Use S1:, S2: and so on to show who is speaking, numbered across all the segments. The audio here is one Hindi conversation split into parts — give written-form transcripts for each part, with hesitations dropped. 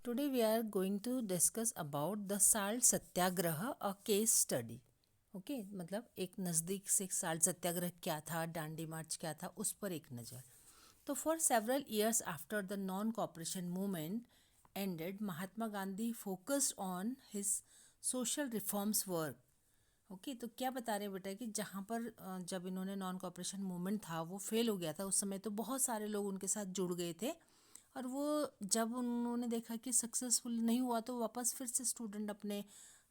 S1: Today we are going to discuss about the salt Satyagraha a case study. Okay, मतलब एक नज़दीक से साल्ट सत्याग्रह क्या था, डांडी मार्च क्या था, उस पर एक नज़र. तो for several years after the non cooperation movement ended, Mahatma Gandhi focused on his social reforms work. Okay, तो क्या बता रहे हैं बेटा कि जहाँ पर जब इन्होंने नॉन कॉपरेशन मूवमेंट था वो फेल हो गया था, उस समय तो बहुत सारे लोग उनके साथ जुड़ गए थे. और वो जब उन्होंने देखा कि सक्सेसफुल नहीं हुआ तो वापस फिर से स्टूडेंट अपने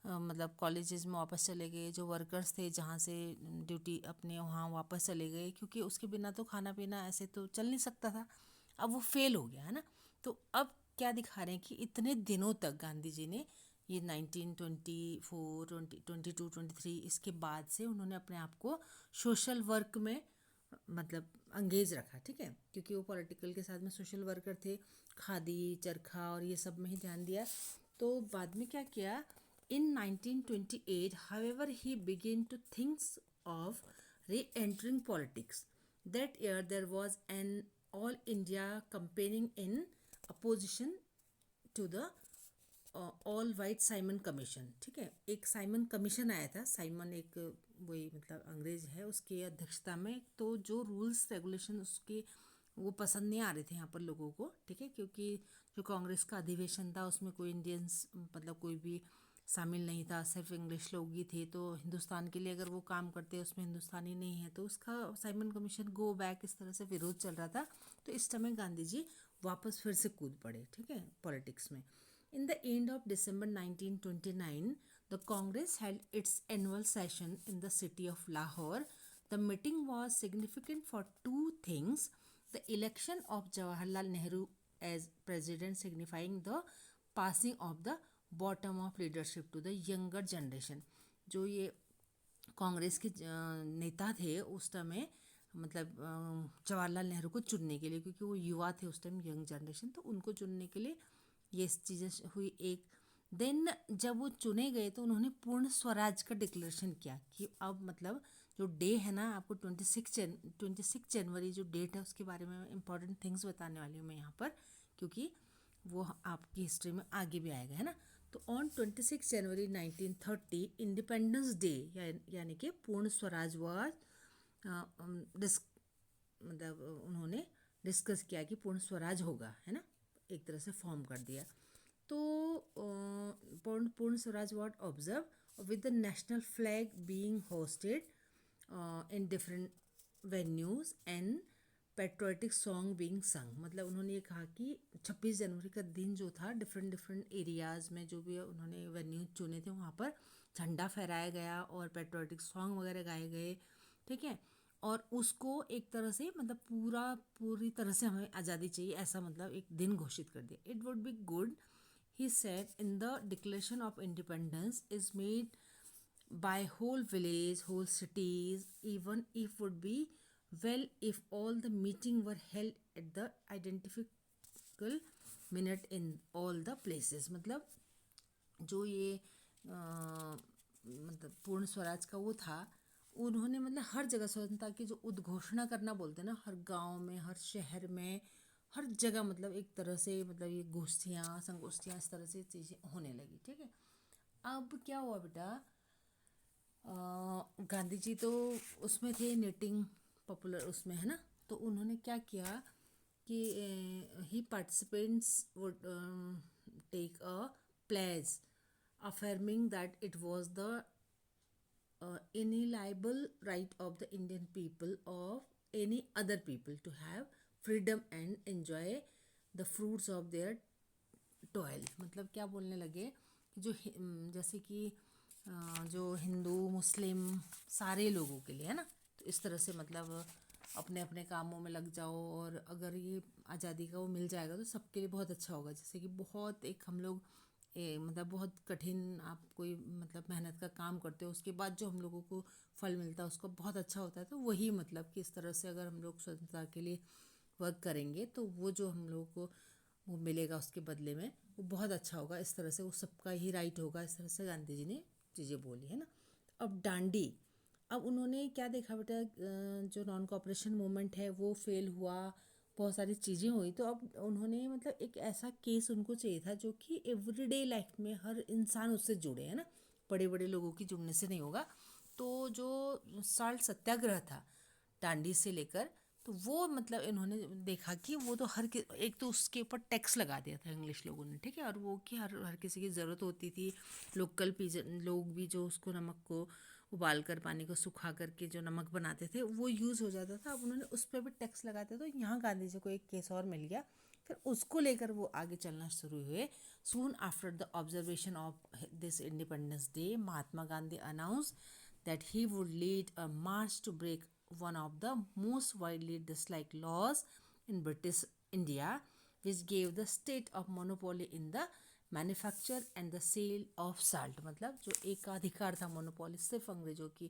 S1: मतलब कॉलेजेस में वापस चले गए. जो वर्कर्स थे जहाँ से ड्यूटी अपने वहाँ वापस चले गए, क्योंकि उसके बिना तो खाना पीना ऐसे तो चल नहीं सकता था. अब वो फेल हो गया है ना. तो अब क्या दिखा रहे हैं कि इतने दिनों तक गांधी जी ने ये 1924 22 23 इसके बाद से उन्होंने अपने आप को सोशल वर्क में मतलब अंगेज रखा. ठीक है, क्योंकि वो पॉलिटिकल के साथ में सोशल वर्कर थे. खादी चरखा और ये सब में ही ध्यान दिया. तो बाद में क्या किया, in 1928 however he began to thinks of reentering politics. That year there was an all India campaigning in opposition to the all white Simon Commission. ठीक है, एक साइमन कमीशन आया था. साइमन एक वही मतलब अंग्रेज है, उसकी अध्यक्षता में. तो जो रूल्स रेगुलेशन उसके वो पसंद नहीं आ रहे थे यहाँ पर लोगों को. ठीक है, क्योंकि जो कांग्रेस का अधिवेशन था उसमें कोई इंडियंस मतलब कोई भी शामिल नहीं था, सिर्फ इंग्लिश लोग ही थे. तो हिंदुस्तान के लिए अगर वो काम करते उसमें हिंदुस्तानी नहीं है तो उसका साइमन कमीशन गो बैक, इस तरह से विरोध चल रहा था. तो इस समय गांधी जी वापस फिर से कूद पड़े. ठीक है, पॉलिटिक्स में. In the end of December 1929, the Congress held its annual session in the city of Lahore. The meeting was significant for two things: the election of Jawaharlal Nehru as president, signifying the passing of the bottom of leadership to the younger generation. जो ये कांग्रेस के नेता थे उस समय, मतलब जवाहरलाल नेहरू को चुनने के लिए, क्योंकि वो युवा थे उस टाइम, यंग जनरेशन, तो उनको चुनने के लिए ये चीज़ें हुई. एक देन जब वो चुने गए तो उन्होंने पूर्ण स्वराज का डिक्लेरेशन किया कि अब मतलब जो डे है ना, आपको 26 जनवरी जो डेट है उसके बारे में इंपॉर्टेंट थिंग्स बताने वाली हूँ मैं यहाँ पर, क्योंकि वो आपकी हिस्ट्री में आगे भी आएगा, है ना. तो ऑन 26 जनवरी 1930 इंडिपेंडेंस डे, यानी कि पूर्ण स्वराज वाज मतलब उन्होंने डिस्कस किया कि पूर्ण स्वराज होगा, है ना, एक तरह से फॉर्म कर दिया. तो पूर्ण Swaraj was observe with the national flag being hosted in different venues and patriotic song being संग. मतलब उन्होंने ये कहा कि 26 जनवरी का दिन जो था, डिफरेंट डिफरेंट एरियाज़ में जो भी उन्होंने वेन्यू चुने थे वहाँ पर झंडा फहराया गया और पेट्रोटिक सॉन्ग वगैरह गाए गए. ठीक है, और उसको एक तरह से मतलब पूरी तरह से हमें आज़ादी चाहिए ऐसा मतलब एक दिन घोषित कर दिया. It would be good, he said, in the declaration of independence is made by whole village, whole cities, even if would be well if all the meeting were held at the identical minute in all the places. मतलब जो ये मतलब पूर्ण स्वराज का वो था, उन्होंने मतलब हर जगह स्वतंत्रता की जो उद्घोषणा करना बोलते हैं ना, हर गांव में, हर शहर में, हर जगह, मतलब एक तरह से मतलब ये गोष्ठियाँ संगोष्ठियाँ इस तरह से चीज़ें होने लगी. ठीक है, अब क्या हुआ बेटा, गांधी जी तो उसमें थे निटिंग पॉपुलर उसमें, है ना. तो उन्होंने क्या किया कि ही participants would take a pledge affirming that it was the inalienable right of the Indian people of any other people to have freedom and enjoy the fruits of their toil. मतलब क्या बोलने लगे कि जो जैसे कि जो हिंदू मुस्लिम सारे लोगों के लिए, है ना, तो इस तरह से मतलब अपने अपने कामों में लग जाओ, और अगर ये आज़ादी का वो मिल जाएगा तो सबके लिए बहुत अच्छा होगा. जैसे कि बहुत एक हम लोग मतलब बहुत कठिन आप कोई मतलब मेहनत का काम करते हो, उसके बाद जो हम लोगों को फल मिलता है उसका बहुत अच्छा होता है. तो वही मतलब कि इस तरह से अगर हम लोग स्वतंत्रता के लिए वर्क करेंगे तो वो जो हम लोगों को वो मिलेगा उसके बदले में वो बहुत अच्छा होगा. इस तरह से वो सबका ही राइट होगा, इस तरह से गांधी जी ने चीज़ें बोली, है ना. अब डांडी, अब उन्होंने क्या देखा बेटा, जो नॉन कॉपरेशन मूवमेंट है वो फेल हुआ, बहुत सारी चीज़ें हुई। तो अब उन्होंने मतलब एक ऐसा केस उनको चाहिए था जो कि एवरीडे लाइफ में हर इंसान उससे जुड़े, है ना, बड़े बड़े लोगों की जुड़ने से नहीं होगा। तो जो साल्ट सत्याग्रह था डांडी से लेकर, तो वो मतलब इन्होंने देखा कि वो तो एक तो उसके ऊपर टैक्स लगा दिया था इंग्लिश लोगों ने, ठीक है, और वो कि हर हर किसी की ज़रूरत होती थी। लोकल पीजन लोग भी जो उसको नमक को उबाल कर पानी को सुखा करके जो नमक बनाते थे वो यूज़ हो जाता था। अब उन्होंने उस पर भी टैक्स लगाते, तो यहाँ गांधी जी को एक केस और मिल गया। फिर उसको लेकर वो आगे चलना शुरू हुए। Soon after the observation of this independence day, Mahatma Gandhi announce that he would lead a march to break one of the most widely disliked laws in British India, which gave the state of monopoly in the manufacture and the sale of salt. मतलब जो एक अधिकार था मोनोपोली सिर्फ अंग्रेजों की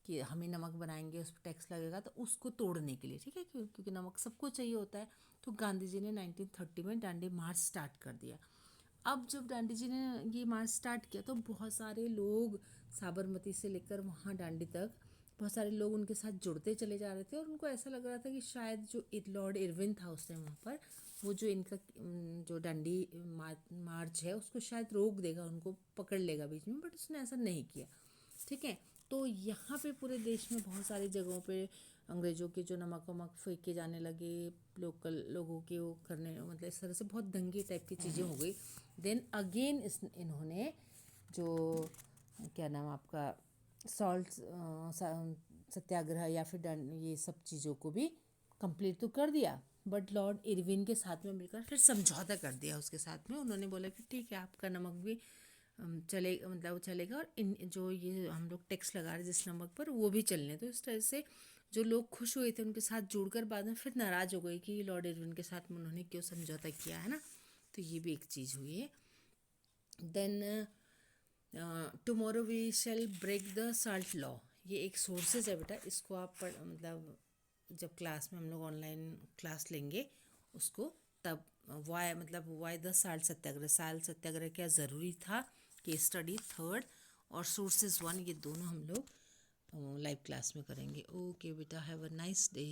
S1: कि हम ही नमक बनाएंगे, उस पर टैक्स लगेगा, तो उसको तोड़ने के लिए, ठीक है, क्योंकि नमक सबको चाहिए होता है। तो गांधी जी ने 1930 में डांडी मार्च स्टार्ट कर दिया। अब जब डांडी जी ने ये मार्च स्टार्ट किया तो बहुत सारे लोग साबरमती से लेकर वहाँ डांडी तक बहुत सारे लोग उनके साथ जुड़ते चले जा रहे थे, और उनको ऐसा लग रहा था कि शायद जो लॉर्ड इरविन था उस टाइम वहाँ पर, वो जो इनका जो डांडी मार्च है उसको शायद रोक देगा, उनको पकड़ लेगा बीच में, बट उसने ऐसा नहीं किया, ठीक है। तो यहाँ पे पूरे देश में बहुत सारी जगहों पे अंग्रेज़ों के जो नमक वमक फेंके जाने लगे, लोकल लोगों के वो करने, मतलब इस तरह से बहुत दंगे टाइप की चीज़ें हो गई। देन अगेन इन्होंने जो क्या नाम आपका सॉल्ट सत्याग्रह या फिर ये सब चीज़ों को भी कंप्लीट तो कर दिया, बट लॉर्ड इरविन के साथ में मिलकर फिर समझौता कर दिया उसके साथ में। उन्होंने बोला कि ठीक है, आपका नमक भी चले मतलब वो चलेगा, और इन जो ये हम लोग टैक्स लगा रहे जिस नमक पर वो भी चलने। तो इस तरह से जो लोग खुश हुए थे उनके साथ जुड़कर बाद में फिर नाराज़ हो गए कि लॉर्ड इरविन के साथ में उन्होंने क्यों समझौता किया, है ना। तो ये भी एक चीज़ हुई है। Then tomorrow we shall break the salt law, ये एक सोर्सेज है बेटा, इसको आप मतलब जब क्लास में हम लोग ऑनलाइन क्लास लेंगे उसको, तब वाई द साल्ट सत्याग्रह क्या ज़रूरी था, केस स्टडी थर्ड और सोर्सेज वन, ये दोनों हम लोग लाइव क्लास में करेंगे। ओके बेटा, हैव अ नाइस डे।